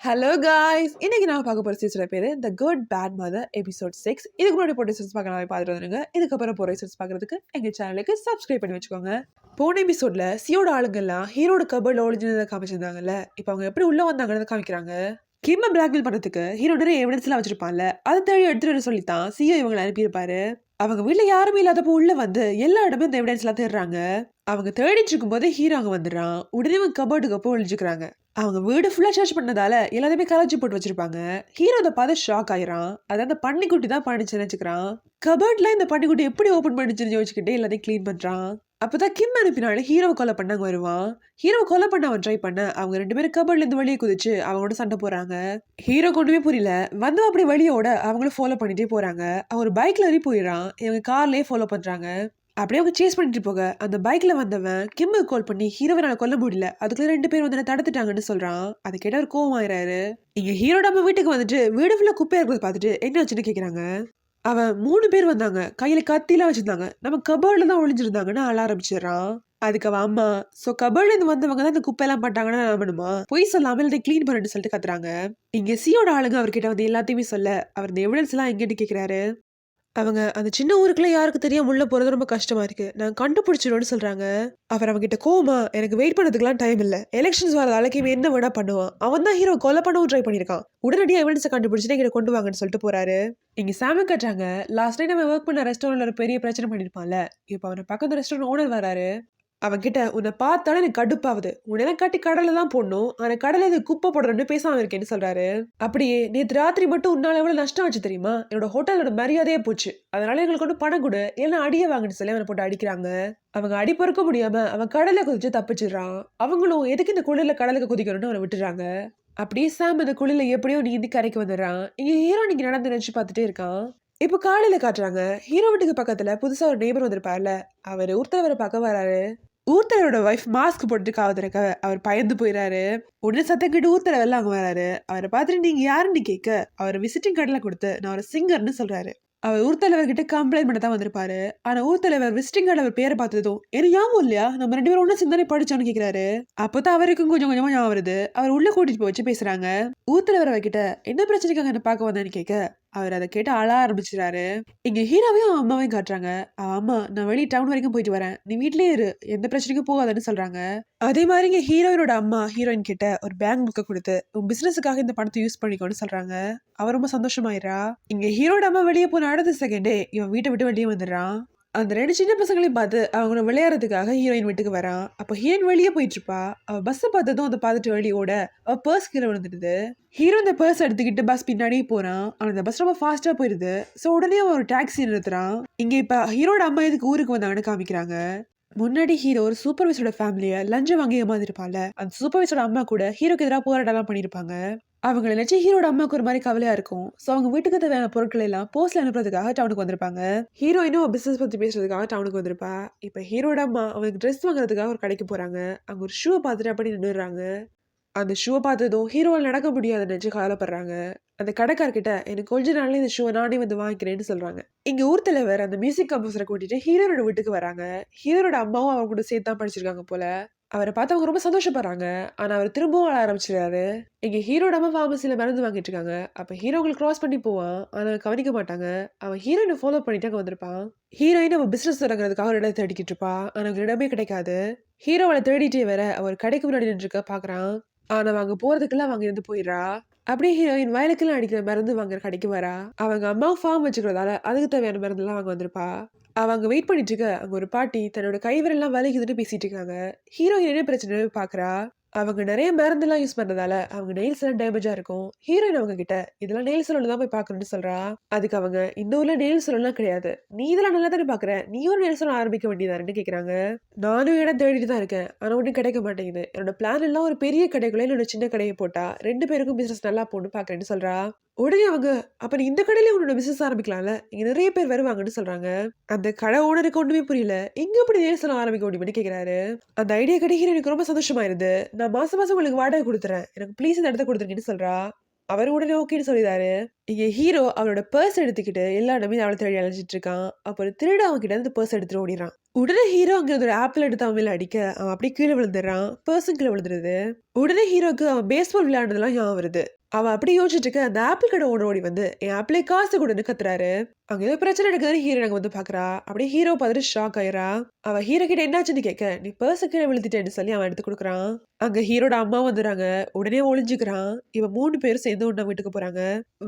Hello guys, இன்னைக்கு நான் பார்க்க போகிற சீரிஸோட பேர் the good bad mother episode 6. இதுக்கு முன்னாடி போட்ட சீரிஸ் பார்க்கலாம் பார்த்துட்டு வந்துருங்க. இதுக்கப்புறம் போகிற சீரிஸ் பார்க்குறதுக்கு எங்கள் சேனலுக்கு சப்ஸ்கிரைப் பண்ணி வச்சுக்கோங்க. போன எபிசோடில் சியோட ஆளுங்கெல்லாம் ஹீரோட கபர்டில் ஒளிஞ்சிருந்ததை காமிச்சிருந்தாங்கல்ல. இப்போ அவங்க எப்படி உள்ளே வந்தாங்கன்னு காமிக்கிறாங்க. கிம்மை பிளாக்மெயில் பண்ணுறதுக்கு ஹீரோ நிறைய எவிடன்ஸ்லாம் வச்சிருப்பான்ல, அதை தேடி எடுத்துகிட்டு வர சொல்லித்தான் சியோ இவங்களை அனுப்பியிருப்பாரு. அவங்க வீட்டில் யாருமே இல்லாதப்போ உள்ள வந்து எல்லா இடமே இந்த எவிடன்ஸ்லாம் தேடுறாங்க. அவங்க தேடிட்டு இருக்கும்போது ஹீரோ அங்கே வந்துடுறான். உடனே அவங்க கபர்டுக்கு அப்போ ஒழிஞ்சுக்கிறாங்க. அவங்க வீடு ஃபுல்லாக சர்ச் பண்ணதால எல்லாத்தையுமே கலைச்சி போட்டு வச்சிருப்பாங்க. ஹீரோ அதை பார்த்து ஷாக் ஆயிரான். அதை அந்த பன்னிக்குட்டி தான் பண்ணிச்சு நினைச்சுக்கிறான். கபர்ட்ல இந்த பன்னிக்குட்டி எப்படி ஓப்பன் பண்ணிச்சுன்னு யோசிச்சுக்கிட்டே எல்லாத்தையும் கிளீன் பண்றான். அப்பதான் கிம் அனுப்பினால ஹீரோவை கொலை பண்ண அங்க வருவான். ஹீரோவை கொலை பண்ண அவன் ட்ரை பண்ண அவங்க 2 பேரும் கபர்ட்ல இருந்து வெளியே குதிச்சு அவங்களோட சண்டை போறாங்க. ஹீரோ கொண்டுமே புரியல. வந்து அப்படி வழியோட அவங்களும் ஃபாலோ பண்ணிட்டே போறாங்க. அவன் ஒரு பைக்ல ஏறி போயிடறான். இவங்க கார்லயே ஃபாலோ பண்றாங்க. அப்படியே அவங்க சேஸ் பண்ணிட்டு போக அந்த பைக்ல வந்தவன் கிம்முக்கு கால் பண்ணி ஹீரோவை நான் கொல்ல முடியல, அதுக்குள்ள 2 பேர் வந்து தடுத்துட்டாங்கன்னு சொல்றான். அதை கேட்ட ஒரு கோவம் ஆயிராரு. இங்க ஹீரோட நம்ம வீட்டுக்கு வந்துட்டு வீடு ஃபுல்லா குப்பையா இருக்கிறத பார்த்துட்டு என்ன ஆச்சுன்னு கேக்குறாங்க. அவன் 3 பேர் வந்தாங்க, கையில கத்திலாம் வச்சிருந்தாங்க, நம்ம கபர்ட்ல தான் ஒளிஞ்சிருந்தாங்கன்னு அழ ஆரம்பிச்சிடறான். அதுக்கு அவன் அம்மா, சோ கபர்ட்ல இருந்து வந்தவங்க தான் இந்த குப்பையெல்லாம் பட்டாங்கன்னா நம்பணுமா, பொய் சொல்லாமல் இதை கிளீன் பண்ணிட்டு சொல்லிட்டு கத்துறாங்க. இங்க சியோட ஆளுங்க அவர்கிட்ட வந்து எல்லாத்தையுமே சொல்ல அவர் இந்த எவிடன்ஸ் எல்லாம் எங்கிட்ட கேக்குறாரு. அவங்க அந்த சின்ன ஊருக்குள்ள யாருக்கு தெரியாம உள்ள போறது ரொம்ப கஷ்டமா இருக்கு, நான் கண்டுபிடிச்சிடும்னு சொல்றாங்க. அவர் அவங்க கிட்ட கோமா, எனக்கு வெயிட் பண்ணதுக்குலாம் டைம் இல்ல, எலெக்ஷன்ஸ் வர நாளைக்கு இவன் என்ன வேணா பண்ணுவான், அவன் தான் ஹீரோ கொலை பண்ணவும் ட்ரை பண்ணிருக்கான், உடனடியாக எவிடன்ஸை கண்டுபிடிச்சிட்டு எங்கிட்ட கொண்டு வாங்கன்னு சொல்லிட்டு போறாரு. இங்க சாம கட்டுறாங்க. லாஸ்ட் டைம் நம்ம ஒர்க் பண்ண ரெஸ்டாரண்ட்ல ஒரு பெரிய பிரச்சனை பண்ணிருப்பான்ல, இப்ப அவனை பக்கத்து ரெஸ்டாரண்ட் ஓனர் வராரு. அவன்கிட்ட உன்னை பார்த்தாலும் எனக்கு கடுப்பாகுது, உன்னை கட்டி கடலை தான் போடணும், ஆனா கடலை இது குப்பை போடுறேன்னு பேசாம இருக்கேன்னு சொல்றாரு. அப்படியே நேற்று ராத்திரி மட்டும் உன்னால எவ்வளவு நஷ்டம் ஆச்சு தெரியுமா, என்னோட ஹோட்டலோட மரியாதையே போச்சு, அதனால எங்களுக்கு ஒன்று பணம் கொடு இல்லைன்னா அடிய வாங்கன்னு சொல்லி அவனை போட்டு அடிக்கிறாங்க. அவங்க அடி பொறுக்க முடியாம அவன் கடலை குதிச்சு தப்பிச்சிடுறான். அவங்களும் எதுக்கு இந்த குளிர்ல கடலுக்கு குதிக்கணும்னு அவனை விட்டுறாங்க. அப்படியே சாம் இந்த குளிர்ல எப்படியோ நீந்தி கரைக்கு வந்துடுறான். இங்க ஹீரோ நீங்க நடந்து நினைச்சு பார்த்துட்டே இருக்கான். இப்போ காலையில காட்டுறாங்க. ஹீரோ வீட்டுக்கு பக்கத்துல புதுசா ஒரு நெய்பர் வந்திருப்பார்ல, அவர் ஊர்த்தவரை பார்க்க வராரு. ஊர்த்தலோட வைஃப் மாஸ்க் போட்டு காவதுறக்க அவர் பயந்து போயிடாரு. உடனே சத்தம் கேட்டு ஊர்த்தலவெல்லாம் அங்க வராரு. அவரை பார்த்துட்டு நீங்க யாருன்னு கேட்க அவர் விசிட்டிங் கார்டுல கொடுத்து நான் ஒரு சிங்கர்னு சொல்றாரு. அவர் ஊர்த்தலைவர்கிட்ட கம்ப்ளைண்ட் பண்ண தான் வந்திருப்பாரு. ஆனா ஊர்த்தலைவர் விசிட்டிங் கார்டு அவர் பேரை பார்த்ததும் எனக்கு ஞாபகம் இல்லையா, நம்ம 2 பேரும் ஒண்ணு சிந்தனை படிச்சோன்னு கேக்குறாரு. அப்பதான் அவருக்கும் கொஞ்சம் கொஞ்சமா ஞாபகம் வருது. அவர் உள்ள கூட்டிட்டு போய் வச்சு பேசுறாங்க. ஊர்த்தலைவர் அவர்கிட்ட என்ன பிரச்சனைக்காக என்ன பார்க்க வந்தேன்னு கேட்க அவர் அதை கேட்டு அழ ஆரம்பிச்சிடாரு. இங்க ஹீரோவையும் அவன் அம்மாவையும் காட்டுறாங்க. அவன் அம்மா, நான் வெளியே டவுன் வரைக்கும் போயிட்டு வரேன், நீ வீட்லயே இரு, எந்த பிரச்சனைக்கும் போகாதன்னு சொல்றாங்க. அதே மாதிரி இங்க ஹீரோயினோட அம்மா ஹீரோயின் கிட்ட ஒரு பேங்க் புக்கை கொடுத்து உன் பிசினஸுக்காக இந்த பணத்தை யூஸ் பண்ணிக்கோன்னு சொல்றாங்க. அவர் ரொம்ப சந்தோஷமாயிரா. இங்க ஹீரோட அம்மா வெளியே போன அடுத்த செகண்டே இவன் வீட்டை விட்டு வெளியே வந்துடுறான். அந்த 2 சின்ன பசங்களையும் பார்த்து அவங்கள விளையாடுறதுக்காக ஹீரோயின் வீட்டுக்கு வரான். அப்போ ஹீரோயின் வெளியே போயிட்டு இருப்பா. அவ பஸ் பார்த்ததும் அதை பார்த்துட்டு வெளியோட அவ பர்ஸ் கீழே விழுந்துடுது. ஹீரோ இந்த பர்ஸ் எடுத்துக்கிட்டு பஸ் பின்னாடியே போறான். ஆனா அந்த பஸ் ரொம்ப ஃபாஸ்டா போயிருது. ஸோ உடனே அவன் ஒரு டாக்ஸி நிறுத்துறான். இங்க இப்ப ஹீரோட அம்மா இதுக்கு ஊருக்கு வந்தாங்கன்னு காமிக்கிறாங்க. முன்னாடி ஹீரோ ஒரு சூப்பர்வைசரோட ஃபேமிலியை லஞ்சம் வாங்கி ஏமாந்துருப்பான்ல, அந்த சூப்பர்வைசரோட அம்மா கூட ஹீரோக்கு எதிராக போராட்டம்லாம் பண்ணியிருப்பாங்க. அவங்களை நினைச்சு ஹீரோட அம்மாவுக்கு ஒரு மாதிரி கவலையா இருக்கும். ஸோ அவங்க வீட்டுக்கு தேவையான பொருட்களை எல்லாம் போஸ்ட்ல அனுப்புறதுக்காக டவுனுக்கு வந்திருப்பாங்க. ஹீரோயினும் பிசினஸ் பத்தி பேசுறதுக்காக டவுனுக்கு வந்திருப்பா. இப்ப ஹீரோட அம்மா அவனுக்கு ட்ரெஸ் வாங்குறதுக்காக ஒரு கடைக்கு போறாங்க. அங்க ஒரு ஷூவை பார்த்துட்டு அப்படி நின்றுறாங்க. அந்த ஷூவை பார்த்ததும் ஹீரோவால் நடக்க முடியாதுன்னு நினைச்சு கவலைப்படுறாங்க. அந்த கடைக்கார்கிட்ட எனக்கு கொஞ்ச நாள்ல இந்த ஷூவை நானே வந்து வாங்கிக்கிறேன்னு சொல்றாங்க. இங்க ஊர் தலைவர் அந்த மியூசிக் கம்போசரை கூட்டிட்டு ஹீரோனோட வீட்டுக்கு வராங்க. ஹீரோட அம்மாவும் அவங்க கூட சேர்த்து தான் படிச்சிருக்காங்க போல. அவரை பார்த்து அவங்க ரொம்ப சந்தோஷப்படுறாங்க. ஆனா அவர் திரும்பவும் ஆட ஆரம்பிச்சிடாரு. இங்க ஹீரோட அம்மா ஃபார்மசில மருந்து வாங்கிட்டு இருக்காங்க. அப்ப ஹீரோ அவங்களுக்கு கிராஸ் பண்ணி போவான். ஆனா கவனிக்க மாட்டாங்க. அவன் ஹீரோயினை ஃபாலோ பண்ணிட்டு அங்க வந்திருப்பான். ஹீரோயின் அவன் பிசினஸ் தொடங்குறதுக்காக ஒரு இடத்தை தேடிக்கிட்டு இருப்பா. ஆனா அவங்க இடமே கிடைக்காது. ஹீரோ அவளை தேடிட்டே வர அவர் கடைக்கு முன்னாடி நின்றுக்க பாக்குறான். ஆனா அவங்க போறதுக்குள்ள அவங்க இருந்து போயிடுறா. அப்படியே ஹீரோயின் வயலுக்குலாம் அடிக்கிற மருந்து வாங்குற கடைக்கு வரா. அவங்க அம்மா ஃபார்ம் வச்சுக்கிறதால அதுக்கு தேவையான மருந்துலாம் வாங்க வந்திருப்பா. அவங்க வெயிட் பண்ணிட்டு இருக்க அங்க ஒரு பாட்டி தன்னோட கைவிரல்லாம் வலிக்குதுன்னு பேசிட்டு இருக்காங்க. ஹீரோயின் என்ன பிரச்சனை பாக்குறா. அவங்க நிறைய மருந்துலாம் யூஸ் பண்றதால அவங்க நெயில்ஸ் எல்லாம் டேமேஜா இருக்கும். ஹீரோயின் அவங்க கிட்ட இதெல்லாம் நெயில் சலூன்ல தான் போய் பாக்கணும்னு சொல்றா. அதுக்கு அவங்க இந்த ஊர்ல நெயில் சலூன்லாம் கிடையாது, நீ இதெல்லாம் நல்லா தானே பாக்குற, நீ ஒரு நெயில் சலூன் ஆரம்பிக்க வேண்டியதான்னு கேக்குறாங்க. நானும் இடம் தேடிட்டு தான் இருக்கேன், ஆனா ஒன்றும் கிடைக்க மாட்டேங்குது, என்னோட பிளான் எல்லாம் ஒரு பெரிய கடைக்குள்ள என்னோட சின்ன கடையை போட்டா 2 பேருக்கும் பிசினஸ் நல்லா போன்னு பாக்குறேன்னு சொல்றா. உடனே அவங்க, அப்ப நீ இந்த கடையில உன்னோட பிசினஸ் ஆரம்பிக்கலாம்ல, இங்க நிறைய பேர் வருவாங்கன்னு சொல்றாங்க. அந்த கடை ஓனருக்கு ஒண்ணுமே புரியல, எங்க எப்படி நெயில் சலூன் ஆரம்பிக்க முடியும்னு கேக்குறாரு. அந்த ஐடியா கிடைக்கிற எனக்கு ரொம்ப சந்தோஷமாயிருது, நான் மாசம் மாசம் உங்களுக்கு வாடகை கொடுத்துறேன், எனக்கு ப்ளீஸ் இந்த இடத்த கொடுத்துருங்கன்னு சொல்றா. அவர் உடனே ஓகேன்னு சொல்லிடாரு. இங்க ஹீரோ அவனோட பர்ஸ் எடுத்துக்கிட்டு எல்லா இடமே அவளை தேடி அழைச்சிட்டு இருக்கான். அப்புறம் திருட அவன் கிட்ட இருந்து பர்ஸ் எடுத்துட்டு ஓடிறான். உடனே ஹீரோ அங்க ஒரு ஆப்பிள் எடுத்து அவன் மேல அடிக்க அவன் அப்படியே கீழே விழுந்துடுறான். பர்சன் கீழே விழுந்துருது. உடனே ஹீரோக்கு அவன் பேஸ்பால் விளையாடுறதுலாம் ஞாபகம் வருது. அவன் அப்படி யோசிச்சுட்டு இருக்க அந்த ஆப்பிள் கடை ஓடி வந்து என் ஆப்பிளே காசு கொடுன்னு கத்துறாரு. அங்க ஏதோ பிரச்சனை நடக்குதுன்னு ஹீரோ அங்க வந்து பாக்குறா. அப்படியே ஹீரோ பார்த்துட்டு ஷாக் ஆயிரா. அவ ஹீரோ கிட்ட என்னாச்சுன்னு கேட்க நீ பர்ச கீழே விழுந்துட்டேன்னு சொல்லி அவன் எடுத்து கொடுக்குறான். அங்க ஹீரோட அம்மா வந்துடுறாங்க. உடனே ஒளிஞ்சுக்கிறான். இவன் 3 பேரும் சேர்ந்து ஒண்ணா வீட்டுக்கு போறாங்க.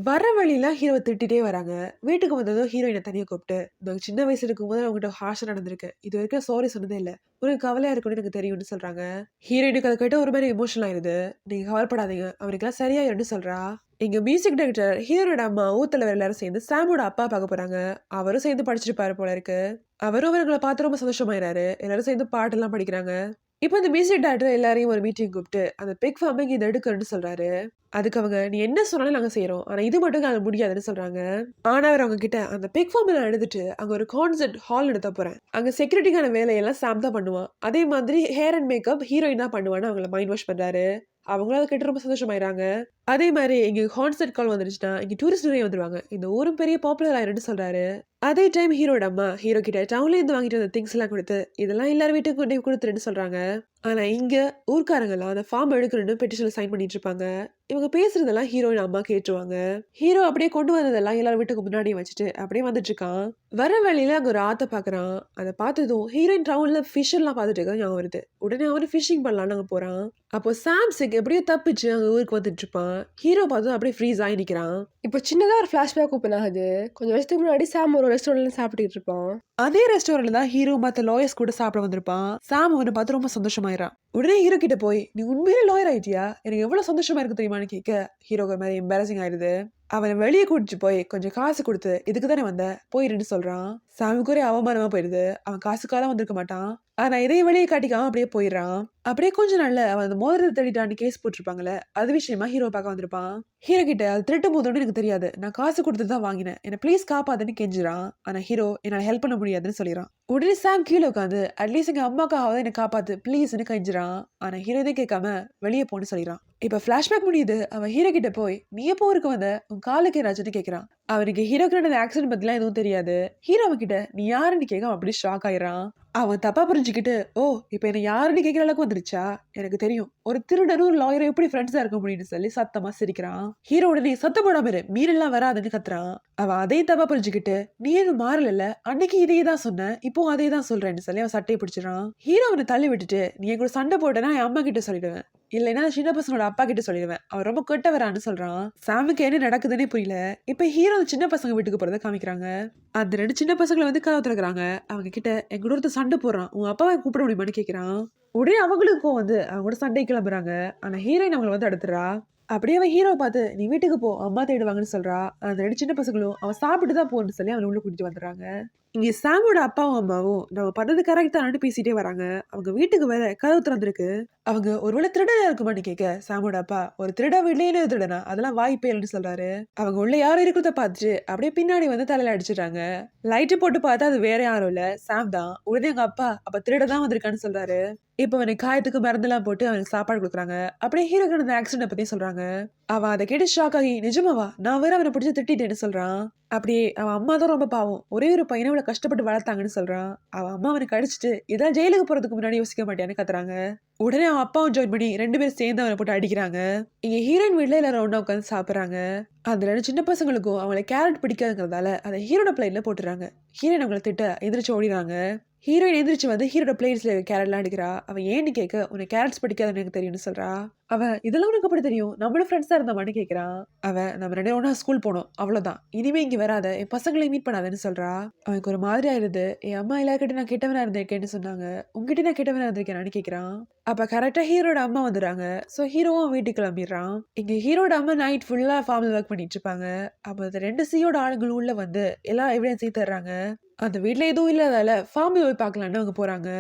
வர வழியெல்லாம் ஹீரோவை திட்டிட்டே வராங்க. வீட்டுக்கு வந்ததும் ஹீரோயினை தனியா கூப்பிட்டு நான் சின்ன வயசுல இருக்கும்போது அவங்ககிட்ட ஹாஷா நடந்திருக்கு. இது வரைக்கும் சாரி சொன்னதே இல்ல. உனக்கு கவலையா இருக்குன்னு எனக்கு தெரியும்னு சொல்றாங்க. ஹீரோயினுக்கு அதை கேட்ட ஒரு மாதிரி எமோஷனல் ஆயிருது. நீங்க கவலைப்படாதீங்க அவனுக்குலாம் சரியாயிருன்னு சொல்றா. இங்க மியூசிக் டைரக்டர் ஹீரோட அம்மா ஊத்தலவர் எல்லாரும் சேர்ந்து சாமோட அப்பா பார்க்க போறாங்க. அவரும் சேர்ந்து படிச்சிருப்பாரு போல இருக்கு. அவரும் அவர்களை பார்த்து ரொம்ப சந்தோஷமாயிராரு. எல்லாரும் சேர்ந்து பாட்டெல்லாம் படிக்கிறாங்க. இப்போ இந்த மியூசிக் டைரக்டர் எல்லாரையும் ஒரு மீட்டிங் கூப்பிட்டு அந்த பிக் ஃபார்மிங் இதை எடுக்கணும்னு சொல்றாரு. அதுக்கு அவங்க நீ என்ன சொன்னாலும் நாங்க செய்யறோம் ஆனா இது மட்டும் நாங்க முடியாதுன்னு சொல்றாங்க. ஆனா அவர் அவங்க கிட்ட அந்த பிக் ஃபார்ம் நான் எடுத்துட்டு அங்க ஒரு கான்சர்ட் ஹால் எடுத்த போறேன். அங்க செக்யூரிட்டிக்கான வேலையெல்லாம் சாம் தான் பண்ணுவான். அதே மாதிரி ஹேர் அண்ட் மேக்கப் ஹீரோயின் தான் பண்ணுவான்னு அவங்கள மைண்ட் வாஷ் பண்றாரு. அவங்களும் அதை கேட்டு ரொம்ப சந்தோஷமாயிராங்க. அதே மாதிரி இங்க கான்சர்ட் கால் வந்துருச்சுன்னா இங்க டூரிஸ்ட் நிறைய வந்துருவாங்க. இந்த ஊரும் பெரிய பாப்புலர் ஆயிருன்னு சொல்றாரு. அதே டைம் ஹீரோட அம்மா ஹீரோ கிட்ட டவுன்ல இருந்து வாங்கிட்டு வந்த திங்ஸ் எல்லாம் கொடுத்து இதெல்லாம் எல்லாரும் வீட்டுக்கு கொண்டு போய் கொடுத்துருன்னு சொல்றாங்க. ஆனா இங்க ஊர்க்காரங்கெல்லாம் அந்த ஃபார்ம் எடுக்கணும்னு பெட்டிஷன்ல சைன் பண்ணிட்டு இருப்பாங்க. இவங்க பேசுறதெல்லாம் ஹீரோயின் அம்மா கேட்டுருவாங்க. ஹீரோ அப்படியே கொண்டு வந்ததெல்லாம் எல்லாரும் வீட்டுக்கு முன்னாடி வச்சுட்டு அப்படியே வந்துட்டு இருக்கான். வர வழியில அங்க ஒரு ஆத்த பாக்குறான். அதை பார்த்ததும் ஹீரோயின் டவுன்ல ஃபிஷ் எல்லாம் பார்த்துட்டு இருக்க ஞாபகம் வருது. உடனே அவரு ஃபிஷிங் பண்ணலாம்னு அங்க போறான். அப்போ சாம்சிக் எப்படியோ தப்பிச்சு அங்க ஊருக்கு வந்துட்டு இருப்பான். ஹீரோ பார்த்து அப்படியே ஃப்ரீஸ் ஆகி நிக்கிறான். இப்போ சின்னதாக ஒரு ஃப்ளாஷ்பேக் ஓப்பன் ஆகுது. கொஞ்சம் வருஷத்துக்கு முன்னாடி சாம் ஒரு ரெஸ்டாரண்ட்ல சாப்பிட்டுட்டு இருப்பான். அதே ரெஸ்டாரண்ட்ல தான் ஹீரோ மத்த லாயர்ஸ் கூட சாப்பிட வந்திருப்பான். சாம் அவனை பார்த்து ரொம்ப சந்தோஷமாயிரான். உடனே ஹீரோ கிட்ட போய் நீ உண்மையிலே லாயர் ஆயிட்டியா, எனக்கு எவ்வளவு சந்தோஷமா இருக்கு தெரியுமான்னு கேட்க ஹீரோக்கு மாதிரி எம்பாரசிங் ஆயிடுது. அவனை வெளியே கூட்டிட்டு போய் கொஞ்சம் காசு கொடுத்து இதுக்கு தானே வந்த போயிருன்னு சொல்றான். சாமிக்கு ஒரே அவமானமா போயிருது. அவன் காசுக்காக வந்திருக்க மாட்டான். ஆனா இதையும் வெளியே காட்டிக்காம அப்படியே போயிடுறான். அப்படியே கொஞ்ச நாள்ல அவன் அந்த மோதிரத்தை தேடிட்டான்னு கேஸ் போட்டிருப்பாங்கல்ல அது விஷயமா ஹீரோ பார்க்க வந்திருப்பான். ஹீரோ கிட்ட அது திருட்டு போதோன்னு எனக்கு தெரியாது, நான் காசு கொடுத்து தான் வாங்கினேன், என்ன ப்ளீஸ் காப்பாதுன்னு கெஞ்சுறான். ஆனா ஹீரோ என்னால ஹெல்ப் பண்ண முடியாதுன்னு சொல்லிடுறான். உடனே சாம் கீழே உட்காந்து அட்லீஸ்ட் எங்க அம்மாக்காவது என்ன காப்பாத்து ப்ளீஸ்ன்னு கெஞ்சுறான். ஆனா ஹீரோ இதை கேட்காம வெளியே போன்னு சொல்லிடுறான். இப்ப பிளாஷ்பேக் முடியுது. அவன் ஹீரோ கிட்ட போய் நீ எப்போ ஊருக்கு வந்த, உன் காலுக்கு ஏதாச்சுன்னு கேட்கறான். அவனுக்கு ஹீரோக்கு நடந்த ஆக்சிடென்ட் பத்திலாம் எதுவும் தெரியாது. ஹீரோ அவன் கிட்ட நீ யாருன்னு கேட்க அப்படி ஷாக் ஆயிரான். அவன் தப்பா புரிஞ்சுக்கிட்டு ஓ இப்ப என்ன யாருன்னு கேட்கிற அளவுக்கு வந்துருச்சா, எனக்கு தெரியும் ஒரு திருடனும் ஒரு லாயரும் எப்படி ஃப்ரெண்ட்ஸா இருக்க முடியும்னு சொல்லி சத்தமா சிரிக்கிறான். ஹீரோ உடனே சத்தம் போடாம இரு மீனெல்லாம் வராதுன்னு கத்துறான். அவன் அதையும் தப்பா புரிஞ்சுக்கிட்டு நீ எதுவும் மாறல, அன்னைக்கு இதையே தான் சொன்ன இப்போ அதே தான் சொல்றேன்னு சொல்லி அவன் சட்டையை பிடிச்சிடறான். ஹீரோ அவனை தள்ளி விட்டுட்டு நீ என் கூட சண்டை போட்டேன்னா என் அம்மா கிட்ட சொல்லிடுவேன், இல்லைன்னா சின்ன பசங்களோட அப்பா கிட்ட சொல்லிடுவேன், அவன் ரொம்ப கெட்டவரான்னு சொல்றான். சாமுக்கு என்ன நடக்குதுன்னே புரியல. இப்ப ஹீரோ சின்ன பசங்க வீட்டுக்கு போறதை காமிக்கிறாங்க. அந்த 2 சின்ன பசங்களை வந்து கதவு திறக்கிறாங்க. அவங்க கிட்ட எங்கூட ஒருத்தர் சண்டை போடுறான், உன் அப்பாவை கூப்பிட முடியுமான்னு கேட்கிறான். உடனே அவங்களுக்கும் வந்து அவங்க கூட சண்டை கிளம்புறாங்க. ஆனா ஹீரோயின் அவங்களை வந்து அடுத்துறா. அப்படியே அவன் ஹீரோ பார்த்து நீ வீட்டுக்கு போ அம்மா தேடுவாங்கன்னு சொல்றா. அந்த 2 சின்ன பசங்களும் அவன் சாப்பிட்டு தான் போன்னு சொல்லி அவனை உள்ள கூட்டிட்டு வந்துடுறாங்க. இங்க சாமோட அப்பாவும் அம்மாவும் நம்ம பண்ணது கரெக்ட் தான் பேசிட்டே வராங்க. அவங்க வீட்டுக்கு வேற கதவு திறந்திருக்கு. அவங்க ஒருவேளை திருடனா இருக்குமான்னு கேட்க சாமோட அப்பா ஒரு திருட வீட்லயே திருடனா அதெல்லாம் வாய்ப்பே இல்லைன்னு சொல்றாரு. அவங்க உள்ள யாரும் இருக்கிறத பார்த்துட்டு அப்படியே பின்னாடி வந்து தலையில அடிச்சிடுறாங்க. லைட்டு போட்டு பார்த்தா அது வேற யாரும் இல்ல சாம் தான். உடனே அவங்க அப்பா அப்ப திருட தான் வந்திருக்கான்னு சொல்றாரு. இப்ப அவனுக்கு காயத்துக்கு மருந்தெல்லாம் போட்டு அவனுக்கு சாப்பாடு கொடுக்குறாங்க. அப்படியே ஹீரோக்கு நடந்த ஆக்சிடென்ட் பத்தி சொல்றாங்க. அவன் அதை கேட்டு ஷாக் ஆகி நிஜமாவா நான் வேற அவனை பிடிச்சி திட்டிட்டேன்னு சொல்றான். அப்படியே அவன் அம்மா தான் ரொம்ப பாவம், ஒரே ஒரு பையனை இவ்வளவு கஷ்டப்பட்டு வளர்த்தாங்கன்னு சொல்றான். அவன் அம்மா அவனுக்கு அடிச்சுட்டு இதான் ஜெயிலுக்கு போறதுக்கு முன்னாடி யோசிக்க மாட்டியான்னு கத்துறாங்க. உடனே அவன் அப்பாவும் ஜாயின் பண்ணி 2 பேரும் சேர்ந்து அவனை போட்டு அடிக்கிறாங்க. இங்க ஹீரோயின் வீட்டுல எல்லாரும் ஒண்ணா உட்காந்து சாப்பிடுறாங்க. அந்த 2 சின்ன பசங்களுக்கும் அவங்களை கேரட் பிடிக்காதுங்கிறதால அதை ஹீரோட பிளேட்ல போட்டுறாங்க. ஹீரோயின் அவங்களை திட்ட எந்திரிச்சு ஓடிறாங்க. ஹீரோயின் எந்திரிச்சு வந்து ஹீரோட பிளேட்ஸ்ல கேரட்லாம் அடிக்கிறா. அவன் ஏன்னு கேட்க உனக்கு கேரட்ஸ் பிடிக்காதுன்னு எனக்கு தெரியும்னு சொல்றா. அவன் இதெல்லாம் உனக்கு அப்படி தெரியும், நம்மளும் ஃப்ரெண்ட்ஸா இருந்தோமான்னு கேட்கறான். அவன் நம்ம 2 ஒண்ணா ஸ்கூல் போனோம் அவ்வளவுதான், இனிமே இங்க வராத என் பசங்களை மீட் பண்ணாதன்னு சொல்றா. அவனுக்கு ஒரு மாதிரி ஆயிடுது. என் அம்மா எல்லாருக்கிட்ட நான் கெட்டவனா இருந்திருக்கேன்னு சொன்னாங்க, உங்ககிட்ட நான் கெட்டவனா இருந்திருக்கேன்னு கேட்கறான். அப்ப கரெக்டா ஹீரோட அம்மா வந்துடுறாங்க. சோ ஹீரோவும் வீட்டுக்கு கிளம்பிடுறான். இங்க ஹீரோட அம்மா நைட் ஃபுல்லா ஃபார்ம்ல ஒர்க் பண்ணிட்டு இருப்பாங்க. அப்ப அந்த 2 சியோட ஆளுங்களும் உள்ள வந்து எல்லா எவிடன்ஸையும் தர்றாங்க. அந்த வீட்டுல எதுவும் இல்லாதால ஃபார்ம்ல போய் பார்க்கலான்னு அவங்க போறாங்க.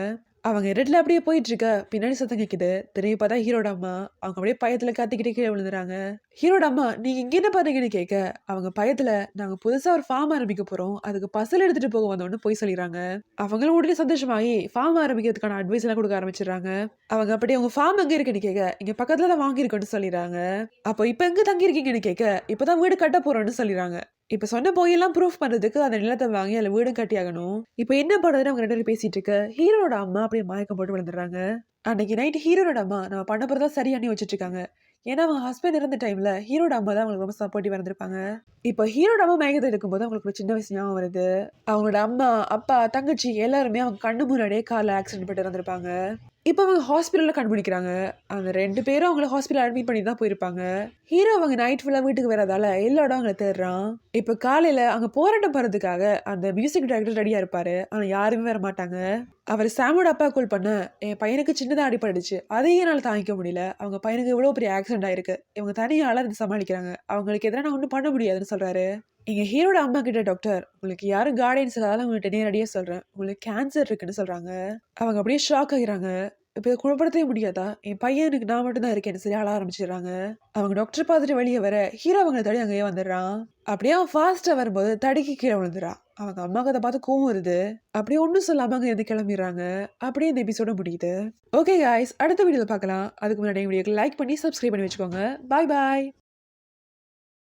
அவங்க ரெட்ல அப்படியே போயிட்டு இருக்க பின்னாடி சத்தம் கேக்குது. திரும்பி பார்த்தா ஹீரோட அம்மா. அவங்க அப்படியே பயத்துல கத்திக்கிட்டே கீழே விழுந்துறாங்க. ஹீரோட அம்மா நீங்க இங்க என்ன பாத்தீங்கன்னு கேட்க அவங்க பயத்துல நாங்க புதுசா ஒரு ஃபார்ம் ஆரம்பிக்க போறோம், அதுக்கு பசல் எடுத்துட்டு போக வந்தோம்னு போய் சொல்லிடுறாங்க. அவங்களும் உடனே சந்தோஷமாயி ஃபார்ம் ஆரம்பிக்கிறதுக்கான அட்வைஸ் எல்லாம் கொடுக்க ஆரம்பிச்சிடுறாங்க. அவங்க அப்படியே உங்க ஃபார்ம் எங்க இருக்குன்னு கேட்க இங்க பக்கத்துல தான் வாங்கியிருக்கோன்னு சொல்லிடுறாங்க. அப்போ இப்ப எங்க தங்கி இருக்கீங்கன்னு கேட்க இப்பதான் வீடு கட்ட போறோம்னு சொல்லிடுறாங்க. இப்ப சொன்ன பொய்யெல்லாம் ப்ரூஃப் பண்றதுக்கு அந்த நிலத்தை வாங்கி அதுல வீடும் கட்டியாகணும். இப்ப என்ன பண்றதுன்னு அவங்க 2 பேரும் பேசிட்டு இருக்க, ஹீரோட அம்மா அப்படியே மயக்கம் போட்டு விழுந்துடுறாங்க. அன்னைக்கு நைட் ஹீரோட அம்மா நம்ம பண்ண போறதா சரியானி வச்சுட்டு இருக்காங்க. ஏன்னா அவங்க ஹஸ்பண்ட் இருந்த டைம்ல ஹீரோட அம்மா தான் அவங்களுக்கு ரொம்ப சப்போர்ட்டிவா இருந்திருப்பாங்க. இப்ப ஹீரோட அம்மா மயக்கத்துல இருக்கும்போது அவங்களுக்கு ஒரு சின்ன வயசு ஞாபகம் வருது. அவங்களோட அம்மா, அப்பா, தங்கச்சி எல்லாருமே அவங்க கண்ணு முன்னாடியே கார்ல ஆக்சிடென்ட் பட்டு இறந்திருப்பாங்க. இப்ப அவங்க ஹாஸ்பிட்டல்ல கண்டுபிடிக்கிறாங்க. அந்த 2 பேரும் அவங்கள ஹாஸ்பிட்டல் அட்மிட் பண்ணி தான் போயிருப்பாங்க. ஹீரோ அவங்க நைட் ஃபுல்லா வீட்டுக்கு வராதால எல்லா இடம் அவங்கள தேடுறான். இப்ப காலையில அங்க போராட்டம் போறதுக்காக அந்த மியூசிக் டைரக்டர் ரெடியா இருப்பாரு. ஆனா யாருமே வர மாட்டாங்க. அவர் சாமோட அப்பா கால் பண்ண, என் பையனுக்கு சின்னதா அடிபட்டுச்சு. அதையே என்னால தாங்கிக்க முடியல. அவங்க பையனுக்கு இவ்வளவு பெரிய ஆக்சிடென்ட் ஆயிருக்கு. இவங்க தனியால இருந்து சமாளிக்கிறாங்க. அவங்களுக்கு எதிராக நான் ஒன்றும் பண்ண முடியாதுன்னு சொல்றாரு. எங்க ஹீரோட அம்மா கிட்ட டாக்டர் உங்களுக்கு யாரும் கார்டியன்ஸ் இல்லாத உங்கள்கிட்ட நேரடியாக சொல்றேன், உங்களுக்கு கேன்சர் இருக்குன்னு சொல்றாங்க. அவங்க அப்படியே ஷாக் ஆகிறாங்க. இப்போ இதை குணப்படுத்தவே முடியாதா, என் பையனுக்கு நான் மட்டும் தான் இருக்கேன்னு சொல்லி அழ ஆரம்பிச்சிடுறாங்க. அவங்க டாக்டர் பார்த்துட்டு வெளியே வர ஹீரோ அவங்களை தடி அங்கேயே வந்துடுறான். அப்படியே அவன் ஃபாஸ்டா வரும்போது தடிக்கு கீழே விழுந்துறான். அவங்க அம்மாவுக்கு அதை பார்த்து கோவம் வருது. அப்படியே ஒன்றும் சொல்லாம அங்கே இருந்து கிளம்பிடுறாங்க. அப்படியே இந்த எபிசோட முடியுது. ஓகே காய்ஸ், அடுத்த வீடியோவில் பார்க்கலாம். அதுக்கு முன்னாடி வீடியோக்கு லைக் பண்ணி சப்ஸ்கிரைப் பண்ணி வச்சுக்கோங்க. பாய் பாய்.